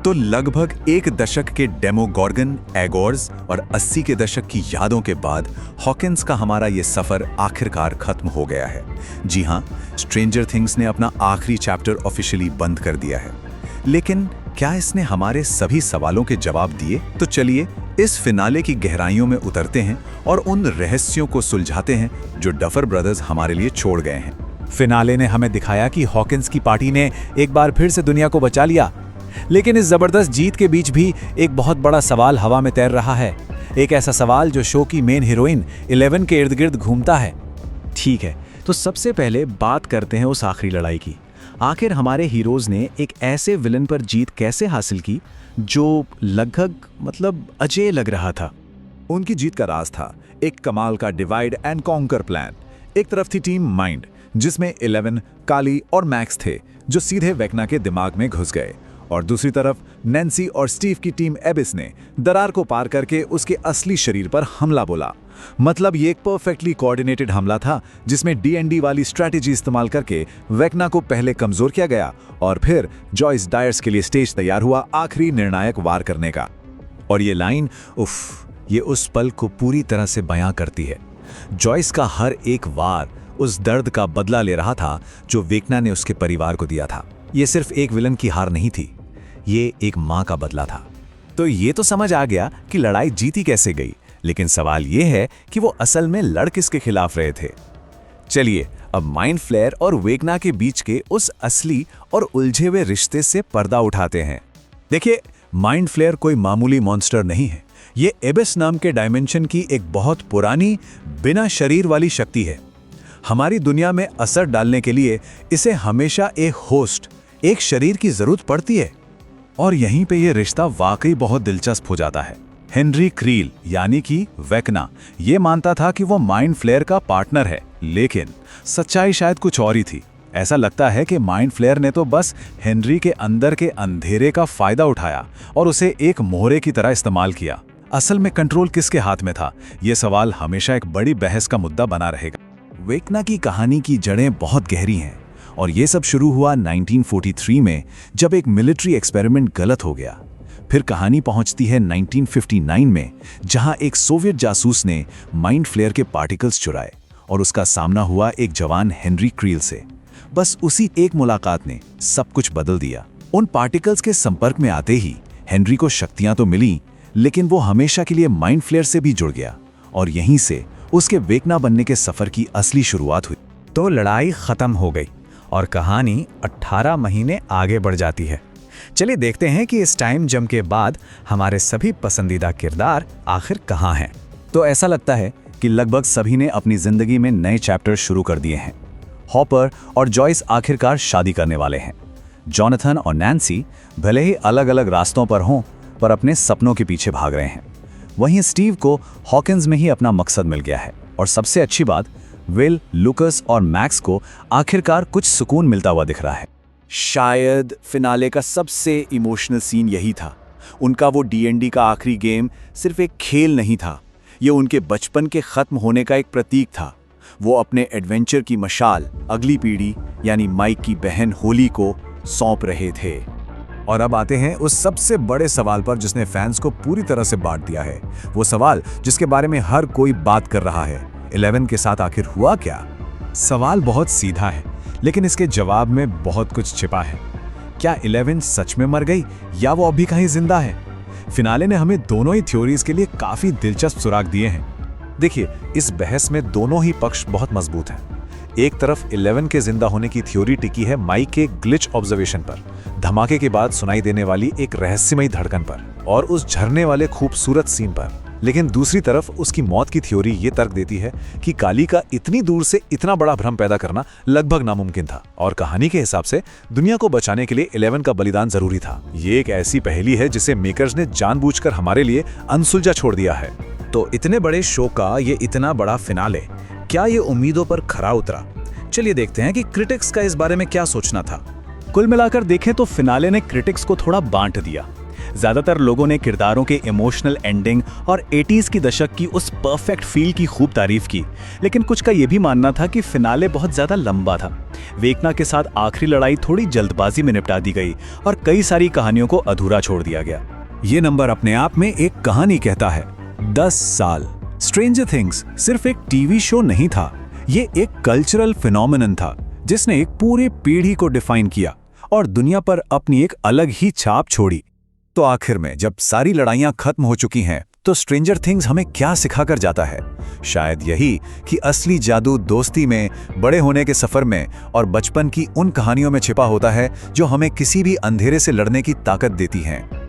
तो लगभग एक दशक के डेमोगॉर्गन, एगोर्स और 80 के दशक की यादों के बाद हॉकिंस का हमारा ये सफर आखिरकार खत्म हो गया है। जी हाँ, स्ट्रेंजर थिंग्स ने अपना आखिरी चैप्टर ऑफिशियली बंद कर दिया है। लेकिन क्या इसने हमारे सभी सवालों के जवाब दिए? तो चलिए इस फिनाले की गहराइयों में उतरते हैं और उन रहस्यों को सुलझाते हैं जो डफर ब्रदर्स हमारे लिए छोड़ गए हैं। फिनाले ने हमें दिखाया कि हॉकिंस की पार्टी ने एक बार फिर से दुनिया को बचा लिया, लेकिन इस जबरदस्त जीत के बीच भी एक बहुत बड़ा सवाल हवा में तैर रहा है। एक ऐसा सवाल जो शो की मेन हीरोइन 11 के इर्द गिर्द घूमता है। ठीक है, तो सबसे पहले बात करते हैं उस आखिरी लड़ाई की। आखिर हमारे हीरोज ने एक ऐसे विलन पर जीत कैसे हासिल की जो लगभग अजय लग रहा था। उनकी जीत का राज था एक कमाल का डिवाइड एंड कॉन्कर प्लान। एक तरफ थी टीम माइंड, जिसमें 11, काली और मैक्स थे जो सीधे वेक्ना के दिमाग में घुस गए, और दूसरी तरफ नैन्सी और स्टीव की टीम एबिस ने दरार को पार करके उसके असली शरीर पर हमला बोला। मतलब ये एक परफेक्टली कोऑर्डिनेटेड हमला था जिसमें D&D वाली स्ट्रैटेजी इस्तेमाल करके वेक्ना को पहले कमजोर किया गया और फिर जॉयस डायर्स के लिए स्टेज तैयार हुआ आखिरी निर्णायक वार करने का। और ये लाइन ये उस पल को पूरी तरह से बयां करती है। जॉयस का हर एक वार उस दर्द का बदला ले रहा था जो वेक्ना ने उसके परिवार को दिया था। ये सिर्फ एक विलन की हार नहीं थी, ये एक मां का बदला था। तो ये तो समझ आ गया कि लड़ाई जीती कैसे गई, लेकिन सवाल ये है कि वो असल में लड़ किसके खिलाफ रहे थे। चलिए अब माइंड फ्लेयर और वेक्ना के बीच के उस असली और उलझे हुए रिश्ते से पर्दा उठाते हैं। देखिए, माइंड फ्लेयर कोई मामूली मॉन्स्टर नहीं है। ये एबिस नाम के डायमेंशन की एक बहुत पुरानी बिना शरीर वाली शक्ति है। हमारी दुनिया में असर डालने के लिए इसे हमेशा एक होस्ट, एक शरीर की जरूरत पड़ती है। और यहीं पे ये रिश्ता वाकई बहुत दिलचस्प हो जाता है। हेनरी क्रील यानी कि वेक्ना ये मानता था कि वो माइंड फ्लेयर का पार्टनर है, लेकिन सच्चाई शायद कुछ और ही थी। ऐसा लगता है कि माइंड फ्लेयर ने तो बस हेनरी के अंदर के अंधेरे का फायदा उठाया और उसे एक मोहरे की तरह इस्तेमाल किया। असल में कंट्रोल किसके हाथ में था, ये सवाल हमेशा एक बड़ी बहस का मुद्दा बना रहेगा। वेक्ना की कहानी की जड़ें बहुत गहरी हैं और ये सब शुरू हुआ 1943 में, जब एक मिलिट्री एक्सपेरिमेंट गलत हो गया। फिर कहानी पहुंचती है 1959 में, जहां एक सोवियत जासूस ने माइंड फ्लेयर के पार्टिकल्स चुराए और उसका सामना हुआ एक जवान हेनरी क्रील से। बस उसी एक मुलाकात ने सब कुछ बदल दिया। उन पार्टिकल्स के संपर्क में आते ही हेनरी को शक्तियां तो मिली, लेकिन वो हमेशा के लिए माइंड फ्लेयर से भी जुड़ गया और यहीं से उसके वेक्ना बनने के सफर की असली शुरुआत हुई। तो लड़ाई खत्म हो गई और कहानी 18 महीने आगे बढ़ जाती है। चलिए देखते हैं कि इस टाइम जंप के बाद हमारे सभी पसंदीदा किरदार आखिर कहाँ हैं। तो ऐसा लगता है कि लगभग सभी ने अपनी जिंदगी में नए चैप्टर शुरू कर दिए हैं। हॉपर और जॉयस आखिरकार शादी करने वाले हैं। जॉनथन और नैन्सी भले ही अलग अलग रास्तों पर हों, पर अपने सपनों के पीछे भाग रहे हैं। वहीं स्टीव को हॉकिंस में ही अपना मकसद मिल गया है। और सबसे अच्छी बात, विल, लुकस और मैक्स को आखिरकार कुछ सुकून मिलता हुआ दिख रहा है। शायद फिनाले का सबसे इमोशनल सीन यही था। उनका वो D&D का आखिरी गेम सिर्फ एक खेल नहीं था, ये उनके बचपन के खत्म होने का एक प्रतीक था। वो अपने एडवेंचर की मशाल अगली पीढ़ी यानी माइक की बहन होली को सौंप रहे थे। और अब आते हैं उस सबसे बड़े सवाल पर जिसने फैंस को पूरी तरह से बांट दिया है। वो सवाल जिसके बारे में हर कोई बात कर रहा है, 11 के साथ आखिर हुआ क्या? सवाल बहुत सीधा है, लेकिन इसके जवाब में बहुत कुछ छिपा है। क्या 11 सच में मर गई या वो अभी कहीं जिंदा है? फिनाले ने हमें दोनों ही थ्योरीज के लिए काफी दिलचस्प सुराग दिए हैं। देखिए, इस बहस में दोनों ही पक्ष बहुत मजबूत हैं। एक तरफ 11 के जिंदा होने की थ्योरी टिकी है माइक के ग्लिच ऑब्जर्वेशन पर, धमाके के बाद सुनाई देने वाली एक रहस्यमयी धड़कन पर और उस झरने वाले खूबसूरत सीन पर। लेकिन दूसरी तरफ उसकी मौत की थ्योरी ये तर्क देती है कि काली का इतनी दूर से इतना बड़ा भ्रम पैदा करना लगभग नामुमकिन था और कहानी के हिसाब से दुनिया को बचाने के लिए 11 का बलिदान जरूरी था। ये एक ऐसी पहेली है जिसे मेकर्स ने जानबूझकर हमारे लिए अनसुलझा छोड़ दिया है। तो इतने बड़े शो का ये इतना बड़ा फिनाले, क्या ये उम्मीदों पर खरा उतरा? चलिए देखते हैं कि क्रिटिक्स का इस बारे में क्या सोचना था। कुल मिलाकर देखें तो फिनाले ने क्रिटिक्स को थोड़ा बांट दिया। ज़्यादातर लोगों ने किरदारों के इमोशनल एंडिंग और 80s की दशक की उस परफेक्ट फील की खूब तारीफ की, लेकिन कुछ का ये भी मानना था कि फिनाले बहुत ज़्यादा लंबा था। वेकना के साथ आखिरी लड़ाई थोड़ी जल्दबाजी में निपटा दी गई और कई सारी कहानियों को अधूरा छोड़ दिया गया। ये नंबर अपने आप में एक कहानी कहता है। 10 साल। स्ट्रेंजर थिंग्स सिर्फ एक टीवी शो नहीं था, ये एक कल्चरल फिनोमिनन था जिसने एक पूरी पीढ़ी को डिफाइन किया और दुनिया पर अपनी एक अलग ही छाप छोड़ी। तो आखिर में जब सारी लड़ाइयां खत्म हो चुकी हैं, तो स्ट्रेंजर थिंग्स हमें क्या सिखाकर जाता है? शायद यही कि असली जादू दोस्ती में, बड़े होने के सफर में और बचपन की उन कहानियों में छिपा होता है जो हमें किसी भी अंधेरे से लड़ने की ताकत देती हैं।